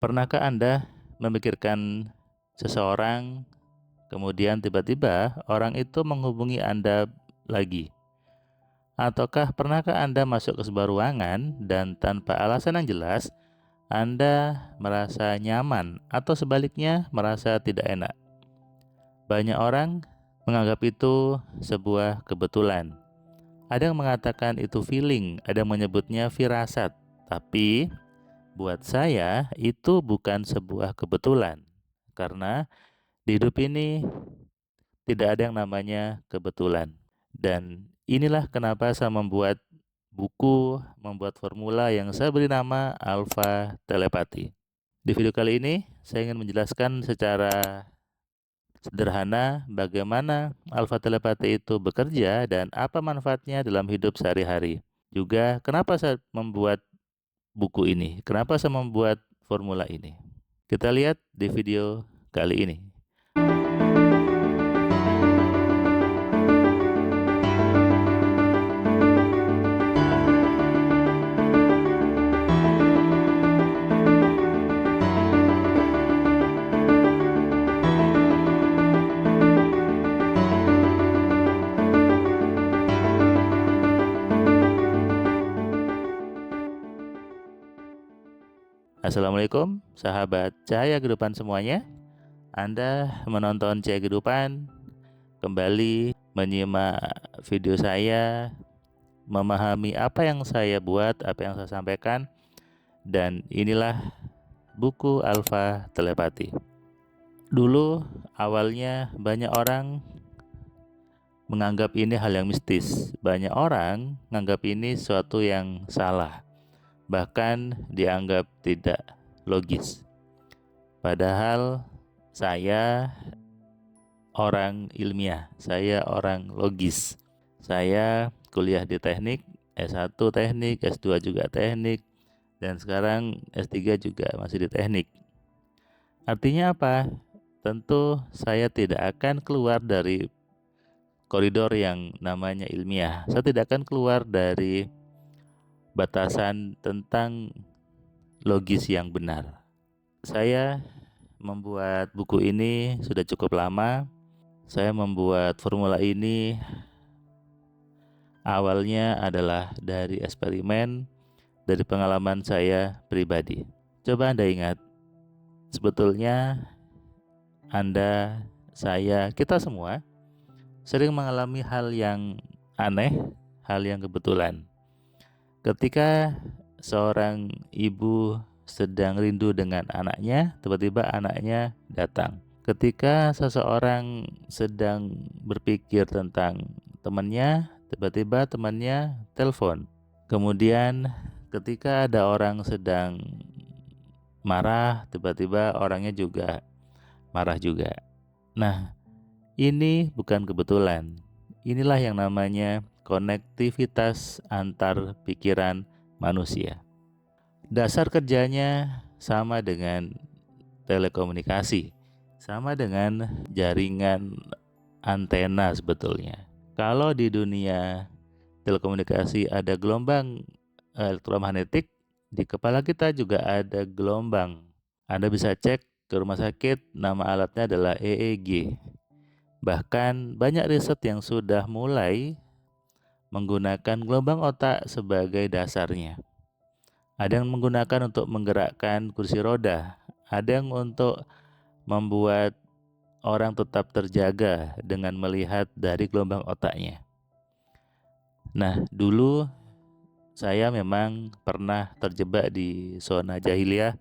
Pernahkah Anda memikirkan seseorang, kemudian tiba-tiba orang itu menghubungi Anda lagi? Ataukah pernahkah Anda masuk ke sebuah ruangan dan tanpa alasan yang jelas, Anda merasa nyaman atau sebaliknya merasa tidak enak? Banyak orang menganggap itu sebuah kebetulan. Ada yang mengatakan itu feeling, ada yang menyebutnya firasat. Tapi buat saya itu bukan sebuah kebetulan. Karena di hidup ini tidak ada yang namanya kebetulan. Dan inilah kenapa saya membuat buku, membuat formula yang saya beri nama Alpha Telepati. Di video kali ini, saya ingin menjelaskan secara sederhana bagaimana Alpha Telepati itu bekerja dan apa manfaatnya dalam hidup sehari-hari. Juga kenapa saya membuat buku ini, kenapa saya membuat formula ini. Kita lihat di video kali ini. Assalamualaikum sahabat Cahaya Kehidupan semuanya. Anda menonton Cahaya Kehidupan, kembali menyimak video saya, memahami apa yang saya buat, apa yang saya sampaikan, dan inilah buku Alpha Telepati. Dulu awalnya banyak orang menganggap ini hal yang mistis. Banyak orang menganggap ini sesuatu yang salah, bahkan dianggap tidak logis. Padahal saya orang ilmiah, saya orang logis. Saya kuliah di teknik, S1 teknik, S2 juga teknik, dan sekarang S3 juga masih di teknik. Artinya apa? Tentu saya tidak akan keluar dari koridor yang namanya ilmiah. Saya tidak akan keluar dari batasan tentang logis yang benar. Saya membuat buku ini sudah cukup lama. Saya membuat formula ini awalnya adalah dari eksperimen, dari pengalaman saya pribadi. Coba Anda ingat, sebetulnya Anda, saya, kita semua sering mengalami hal yang aneh, hal yang kebetulan. Ketika seorang ibu sedang rindu dengan anaknya, tiba-tiba anaknya datang. Ketika seseorang sedang berpikir tentang temannya, tiba-tiba temannya telepon. Kemudian ketika ada orang sedang marah, tiba-tiba orangnya juga marah juga. Nah, ini bukan kebetulan. Inilah yang namanya konektivitas antar pikiran manusia. Dasar kerjanya sama dengan telekomunikasi, sama dengan jaringan antena sebetulnya. Kalau di dunia telekomunikasi ada gelombang elektromagnetik, di kepala kita juga ada gelombang. Anda bisa cek ke rumah sakit, nama alatnya adalah EEG. Bahkan banyak riset yang sudah mulai menggunakan gelombang otak sebagai dasarnya. Ada yang menggunakan untuk menggerakkan kursi roda, ada yang untuk membuat orang tetap terjaga dengan melihat dari gelombang otaknya. Nah, dulu saya memang pernah terjebak di zona jahiliyah.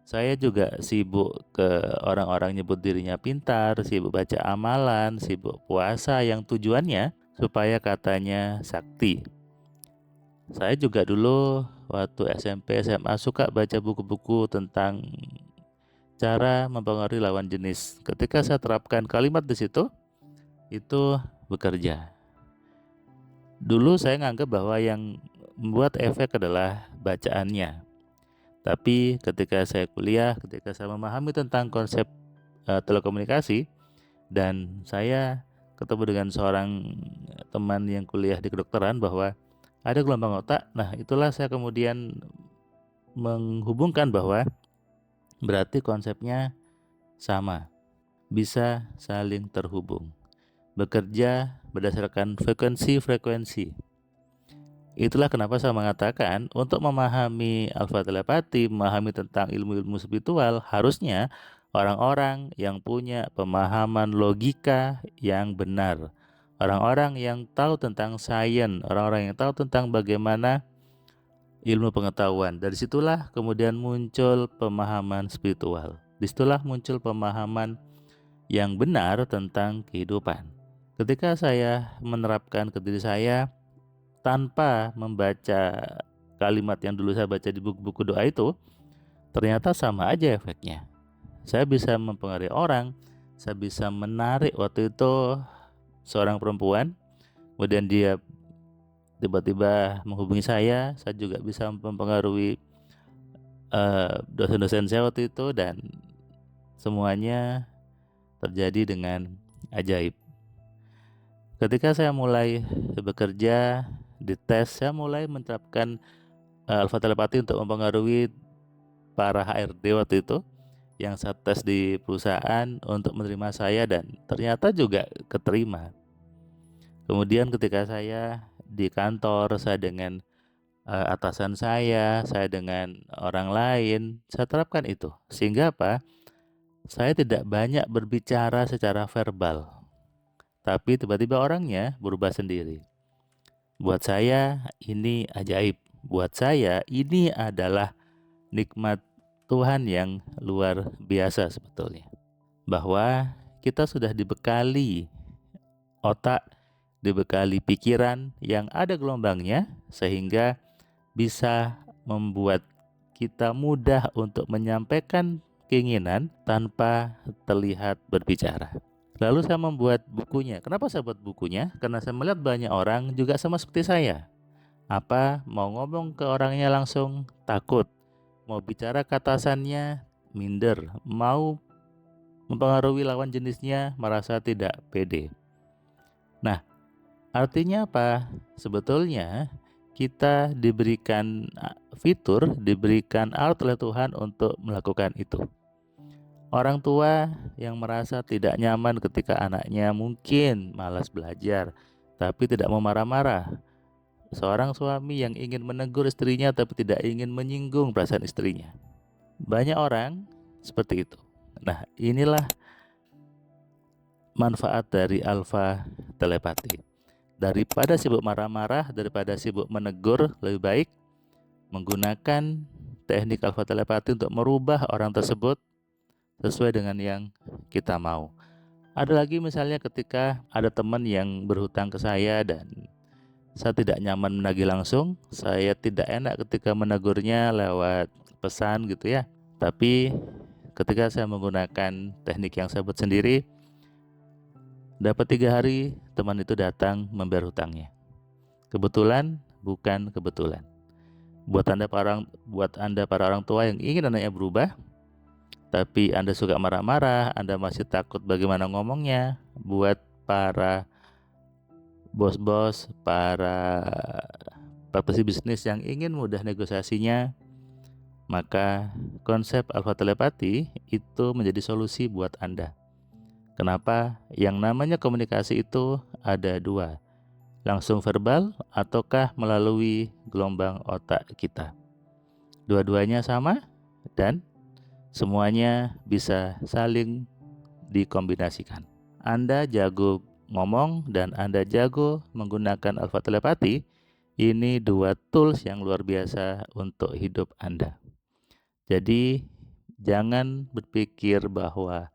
Saya juga sibuk ke orang-orang nyebut dirinya pintar, sibuk baca amalan, sibuk puasa yang tujuannya supaya katanya sakti. Saya juga dulu waktu SMP, SMA suka baca buku-buku tentang cara mempengaruhi lawan jenis. Ketika saya terapkan kalimat di situ, itu bekerja. Dulu saya menganggap bahwa yang membuat efek adalah bacaannya. Tapi ketika saya kuliah, ketika saya memahami tentang konsep telekomunikasi, dan saya ketemu dengan seorang teman yang kuliah di kedokteran bahwa ada gelombang otak. Nah, itulah saya kemudian menghubungkan bahwa Berarti konsepnya sama, bisa saling terhubung, bekerja berdasarkan frekuensi-frekuensi. Itulah kenapa saya mengatakan untuk memahami alfa telepati, memahami tentang ilmu-ilmu spiritual, harusnya orang-orang yang punya pemahaman logika yang benar, orang-orang yang tahu tentang sains, orang-orang yang tahu tentang bagaimana ilmu pengetahuan. Dari situlah kemudian muncul pemahaman spiritual. Disitulah muncul pemahaman yang benar tentang kehidupan. Ketika saya menerapkan ke diri saya tanpa membaca kalimat yang dulu saya baca di buku-buku doa itu, ternyata sama aja efeknya. Saya bisa mempengaruhi orang, saya bisa menarik waktu itu seorang perempuan, kemudian dia tiba-tiba menghubungi saya juga bisa mempengaruhi dosen-dosen saya waktu itu, dan semuanya terjadi dengan ajaib. Ketika saya mulai bekerja di tes, saya mulai menerapkan alfa telepati untuk mempengaruhi para HRD waktu itu yang saya tes di perusahaan untuk menerima saya, dan ternyata juga keterima. Kemudian ketika saya di kantor, saya dengan atasan saya dengan orang lain, saya terapkan itu. Sehingga apa? Saya tidak banyak berbicara secara verbal, tapi tiba-tiba orangnya berubah sendiri. Buat saya ini ajaib. Buat saya ini adalah nikmat Tuhan yang luar biasa sebetulnya. Bahwa kita sudah dibekali otak, dibekali pikiran yang ada gelombangnya, sehingga bisa membuat kita mudah untuk menyampaikan keinginan tanpa terlihat berbicara. Lalu saya membuat bukunya. Kenapa saya buat bukunya? Karena saya melihat banyak orang juga sama seperti saya. Mau ngomong ke orangnya langsung takut, mau bicara ke atasannya minder, mau mempengaruhi lawan jenisnya merasa tidak pede. Nah, artinya apa? Sebetulnya kita diberikan fitur, diberikan alat oleh Tuhan untuk melakukan itu. Orang tua yang merasa tidak nyaman ketika anaknya mungkin malas belajar, tapi tidak mau marah-marah. Seorang suami yang ingin menegur istrinya tapi tidak ingin menyinggung perasaan istrinya. Banyak orang seperti itu. Nah, inilah manfaat dari alfa telepati. Daripada sibuk marah-marah, daripada sibuk menegur, lebih baik menggunakan teknik alfa telepati untuk merubah orang tersebut sesuai dengan yang kita mau. Ada lagi misalnya ketika ada teman yang berhutang ke saya dan saya tidak nyaman menagih langsung, saya tidak enak ketika menegurnya lewat pesan gitu ya. Tapi ketika saya menggunakan teknik yang saya buat sendiri, dapat 3 hari teman itu datang membayar hutangnya. Kebetulan bukan kebetulan. Buat Anda para orang tua yang ingin anaknya berubah, tapi Anda suka marah-marah, Anda masih takut bagaimana ngomongnya. Buat para bos-bos, para praktisi bisnis yang ingin mudah negosiasinya, maka konsep alfa telepati itu menjadi solusi buat Anda. Kenapa? Yang namanya komunikasi itu ada dua, langsung verbal ataukah melalui gelombang otak kita. Dua-duanya sama dan semuanya bisa saling dikombinasikan. Anda jago ngomong dan Anda jago menggunakan alfa telepati. Ini dua tools yang luar biasa untuk hidup Anda. Jadi jangan berpikir bahwa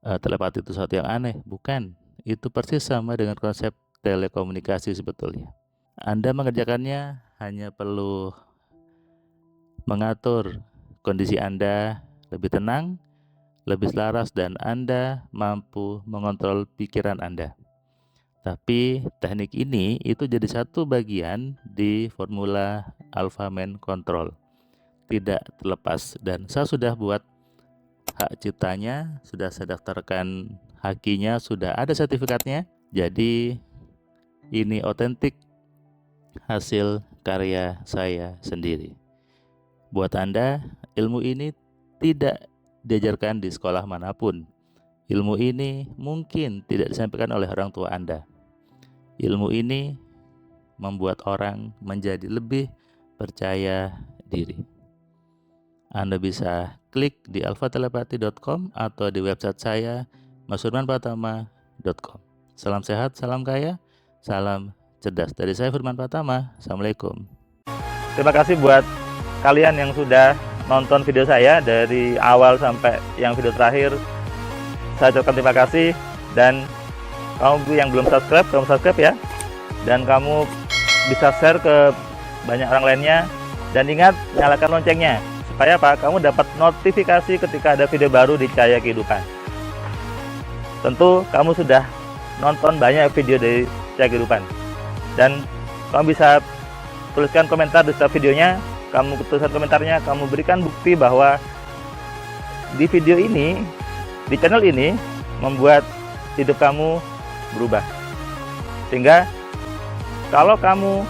telepati itu sesuatu yang aneh. Bukan. Itu persis sama dengan konsep telekomunikasi sebetulnya. Anda mengerjakannya hanya perlu mengatur kondisi Anda lebih tenang, lebih selaras, dan Anda mampu mengontrol pikiran Anda. Tapi teknik ini itu jadi satu bagian di formula Alpha Man Control. Tidak terlepas, dan saya sudah buat hak ciptanya, sudah saya daftarkan hakinya, sudah ada sertifikatnya. Jadi ini otentik hasil karya saya sendiri. Buat Anda, ilmu ini tidak diajarkan di sekolah manapun. Ilmu ini mungkin tidak disampaikan oleh orang tua Anda. Ilmu ini membuat orang menjadi lebih percaya diri. Anda bisa klik di alfatelepati.com atau di website saya masfirmanpratama.com. Salam sehat, salam kaya, salam cerdas. Dari saya Firman Pratama. Assalamualaikum. Terima kasih buat kalian yang sudah nonton video saya dari awal sampai yang video terakhir. Saya ucapkan terima kasih, dan kamu yang belum subscribe, kamu subscribe ya. Dan kamu bisa share ke banyak orang lainnya, dan ingat nyalakan loncengnya supaya apa? Kamu dapat notifikasi ketika ada video baru di Cahaya Kehidupan. Tentu kamu sudah nonton banyak video dari Cahaya Kehidupan, dan kamu bisa tuliskan komentar di setiap videonya. Kamu tuliskan komentarnya, kamu berikan bukti bahwa di video ini, di channel ini membuat hidup kamu berubah. Sehingga kalau kamu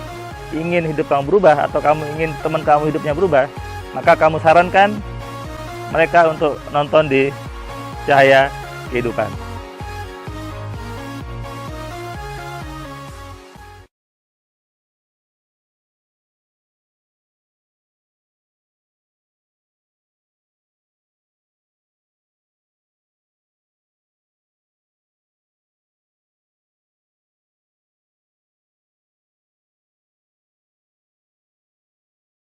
ingin hidup kamu berubah, atau kamu ingin teman kamu hidupnya berubah, maka kamu sarankan mereka untuk nonton di Cahaya Kehidupan.